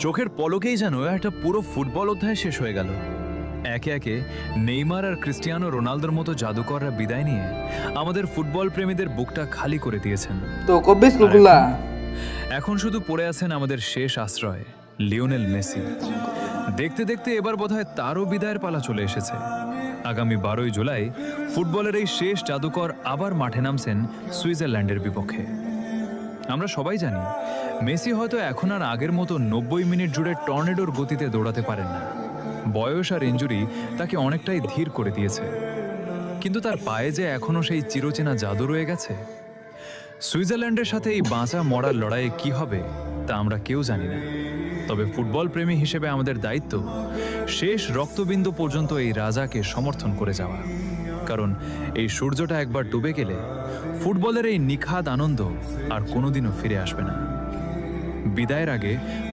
চোখের পলকেই যেন একটা পুরো ফুটবল অধ্যায় শেষ হয়ে গেল। একে একে নেইমার আর ক্রিস্টিয়ানো রোনালদোর মতো জাদুকররা বিদায় নিয়ে আমাদের ফুটবল প্রেমীদের বুকটা খালি করে দিয়েছেন। তো কবে স্কুলগুলা এখন শুধু পড়ে আছেন আমাদের শেষ আশ্রয় লিওনেল মেসি। দেখতে দেখতে এবার বোধহয় তারও বিদায়ের পালা চলে এসেছে। আগামী 12ই জুলাই ফুটবলের এই শেষ জাদুকর আবার মাঠে নামছেন সুইজারল্যান্ডের বিপক্ষে। আমরা সবাই জানি মেসি হয়তো এখন আর আগের মতো 90 মিনিট জুড়ে টর্নেডোর গতিতে দৌড়াতে পারেন না। বয়স আর ইনজুরি তাকে অনেকটাই ধীর করে দিয়েছে, কিন্তু তার পায়ে যে এখনো সেই চিরচেনা জাদু রয়ে গেছে। সুইজারল্যান্ডের সাথে এই বাঁচা মরার লড়াইয়ে কি হবে তা আমরা কেউ জানি না, তবে ফুটবল প্রেমী হিসেবে আমাদের দায়িত্ব শেষ রক্তবিন্দু পর্যন্ত এই রাজাকে সমর্থন করে যাওয়া। কারণ এই সূর্যটা একবার ডুবে গেলে ফুটবলের এই নিখাদ আনন্দ আর কোনোদিনও ফিরে আসবে না। বিদায়ের আগে